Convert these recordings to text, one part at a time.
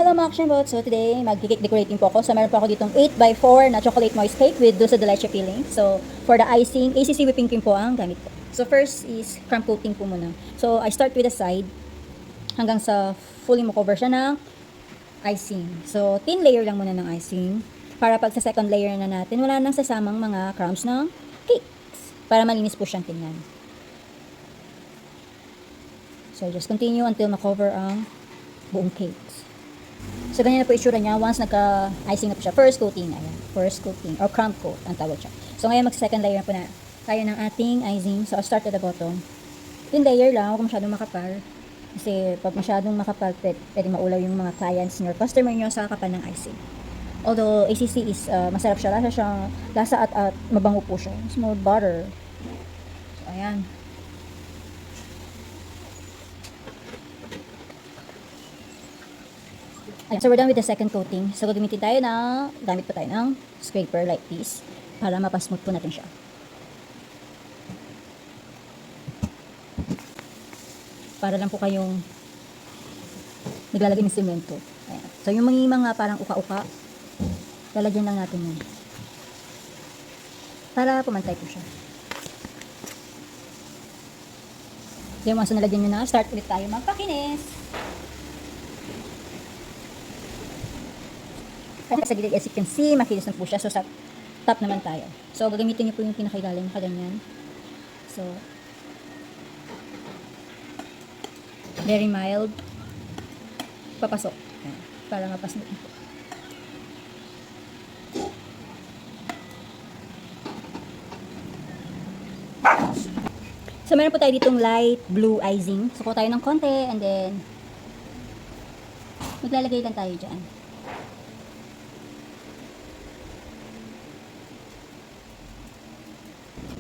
Hello mga Action So today, mag-cake decorating po ako. So meron po ako ditong 8x4 na chocolate moist cake with dulce de leche filling. So for the icing, ACC whipping cream po ang gamit ko. So first is crumb coating po muna. So I start with the side hanggang sa fully makover siya ng icing. So thin layer lang muna ng icing para pag sa second layer na natin, wala nang sasamang mga crumbs ng cakes para malinis po siyang tingnan. So just continue until makover ang buong cakes. So, ganyan na po itsura niya once nagka-icing na po siya. First coating, ayan. First coating, or crumb coat, ang tawag siya. So, ngayon mag-second layer na po na tayo ng ating icing. So, I'll start at the bottom. Thin layer lang, huwag masyadong makapal. Kasi, pag masyadong makapal, pwede maulaw yung mga clients nyo, customer nyo sa kapal ng icing. Although, ACC is, masarap siya. Lasa at mabango po siya. Small butter. So, ayan. Ayan, so we're done with the second coating. So gagamitin tayo gamit pa tayo ng scraper like this para mapasmooth po natin siya. Para lang po kayong naglalagay ng semento. Ayan. So yung mga parang uka-uka, lalagyan lang natin yun. Para pumantay po siya. Yung once na nalagyan nyo na, start ulit tayo magpakinis. Sa gilid, as you can see, makinis na po siya. So, sa top naman tayo. So, gagamitin niyo po yung pinakailalim, kaganyan. So, very mild. Papasok. Ayan, para mapasok po. So, meron po tayo ditong light blue icing. So, kuha tayo ng konti and then maglalagay lang tayo dyan.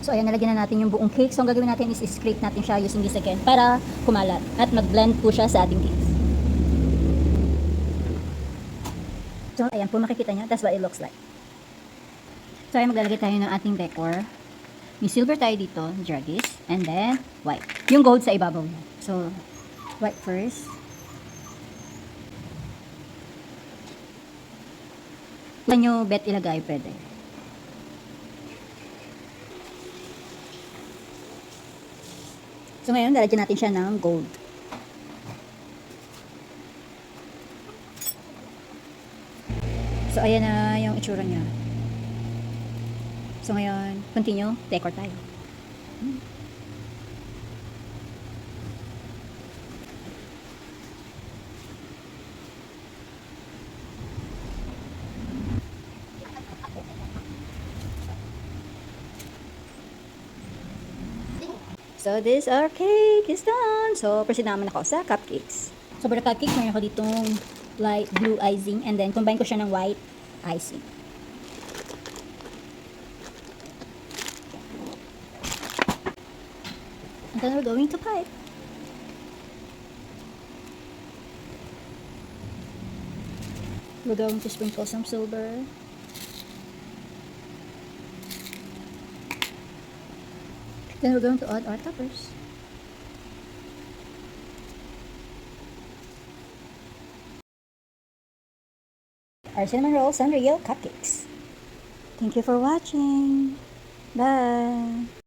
So, ayan, nalagyan na natin yung buong cake. So, ang gagawin natin is scrape natin siya using this again para kumalat at mag-blend po siya sa ating cakes. So, ayan po, makikita nyo. That's what it looks like. So, ayan, maglalagay tayo ng ating decor. May silver tayo dito, jargis, and then white. Yung gold sa ibabaw niya. So, white first. Kung nyo bet ilagay, pwede. So, ngayon, lalagyan natin siya ng gold. So, ayan na yung itsura niya. So, ngayon, continue, decor tayo. So, this our cake is done. So, proceed naman ako sa cupcakes. So, for the cupcake, mayroon ako ditong light blue icing and then combine ko siya ng white icing. And then we're going to pipe. We're going to sprinkle some silver. Then we're going to add our toppers. Our cinnamon rolls and real cupcakes. Thank you for watching. Bye.